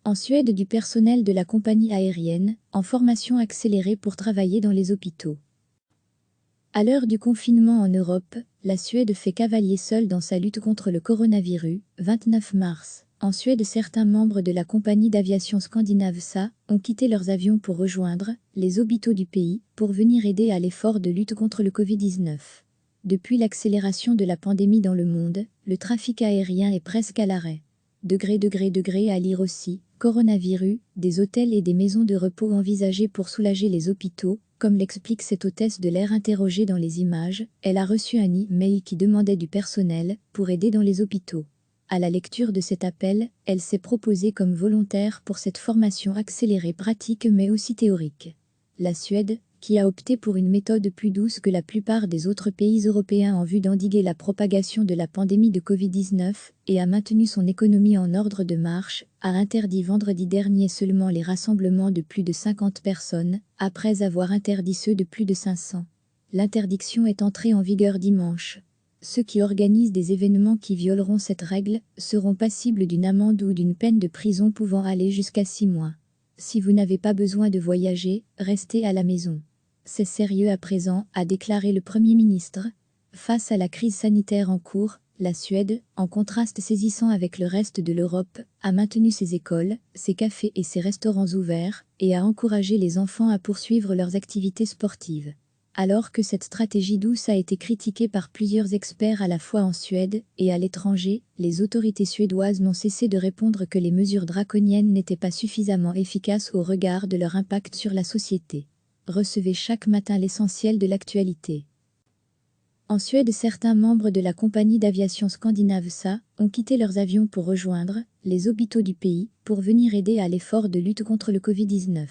En Suède, du personnel de la compagnie aérienne, en formation accélérée pour travailler dans les hôpitaux. À l'heure du confinement en Europe, la Suède fait cavalier seul dans sa lutte contre le coronavirus. 29 mars. En Suède, certains membres de la compagnie d'aviation scandinave SA ont quitté leurs avions pour rejoindre les hôpitaux du pays pour venir aider à l'effort de lutte contre le Covid-19. Depuis l'accélération de la pandémie dans le monde, le trafic aérien est presque à l'arrêt. À lire aussi, coronavirus, des hôtels et des maisons de repos envisagés pour soulager les hôpitaux, comme l'explique cette hôtesse de l'air interrogée dans les images. Elle a reçu un e-mail qui demandait du personnel pour aider dans les hôpitaux. À la lecture de cet appel, elle s'est proposée comme volontaire pour cette formation accélérée pratique mais aussi théorique. La Suède, qui a opté pour une méthode plus douce que la plupart des autres pays européens en vue d'endiguer la propagation de la pandémie de Covid-19 et a maintenu son économie en ordre de marche, a interdit vendredi dernier seulement les rassemblements de plus de 50 personnes, après avoir interdit ceux de plus de 500. L'interdiction est entrée en vigueur dimanche. Ceux qui organisent des événements qui violeront cette règle seront passibles d'une amende ou d'une peine de prison pouvant aller jusqu'à 6 mois. Si vous n'avez pas besoin de voyager, restez à la maison. C'est sérieux à présent, a déclaré le Premier ministre. Face à la crise sanitaire en cours, la Suède, en contraste saisissant avec le reste de l'Europe, a maintenu ses écoles, ses cafés et ses restaurants ouverts, et a encouragé les enfants à poursuivre leurs activités sportives. Alors que cette stratégie douce a été critiquée par plusieurs experts à la fois en Suède et à l'étranger, les autorités suédoises n'ont cessé de répondre que les mesures draconiennes n'étaient pas suffisamment efficaces au regard de leur impact sur la société. Recevez chaque matin l'essentiel de l'actualité. En Suède, certains membres de la compagnie d'aviation scandinave SA ont quitté leurs avions pour rejoindre les hôpitaux du pays pour venir aider à l'effort de lutte contre le Covid-19.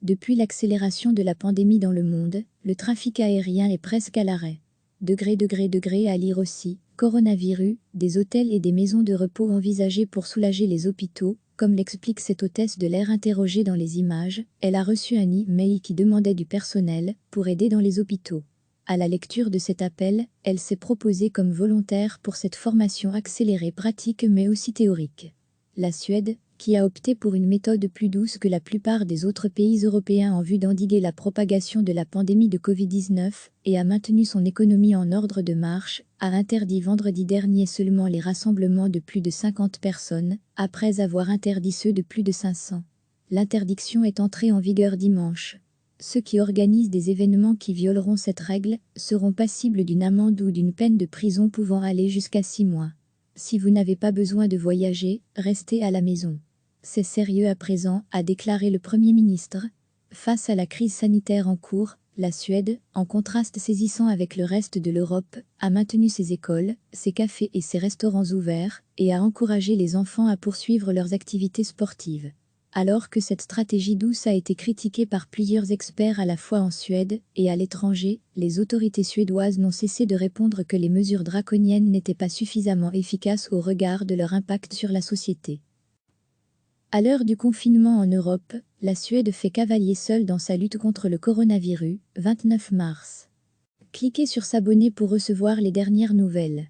Depuis l'accélération de la pandémie dans le monde, le trafic aérien est presque à l'arrêt. À lire aussi, coronavirus, des hôtels et des maisons de repos envisagés pour soulager les hôpitaux, comme l'explique cette hôtesse de l'air interrogée dans les images. Elle a reçu un e-mail qui demandait du personnel pour aider dans les hôpitaux. À la lecture de cet appel, elle s'est proposée comme volontaire pour cette formation accélérée pratique mais aussi théorique. La Suède, qui a opté pour une méthode plus douce que la plupart des autres pays européens en vue d'endiguer la propagation de la pandémie de Covid-19 et a maintenu son économie en ordre de marche, a interdit vendredi dernier seulement les rassemblements de plus de 50 personnes, après avoir interdit ceux de plus de 500. L'interdiction est entrée en vigueur dimanche. Ceux qui organisent des événements qui violeront cette règle seront passibles d'une amende ou d'une peine de prison pouvant aller jusqu'à 6 mois. Si vous n'avez pas besoin de voyager, restez à la maison. C'est sérieux à présent, a déclaré le Premier ministre. Face à la crise sanitaire en cours, la Suède, en contraste saisissant avec le reste de l'Europe, a maintenu ses écoles, ses cafés et ses restaurants ouverts, et a encouragé les enfants à poursuivre leurs activités sportives. Alors que cette stratégie douce a été critiquée par plusieurs experts à la fois en Suède et à l'étranger, les autorités suédoises n'ont cessé de répondre que les mesures draconiennes n'étaient pas suffisamment efficaces au regard de leur impact sur la société. À l'heure du confinement en Europe, la Suède fait cavalier seul dans sa lutte contre le coronavirus. 29 mars. Cliquez sur s'abonner pour recevoir les dernières nouvelles.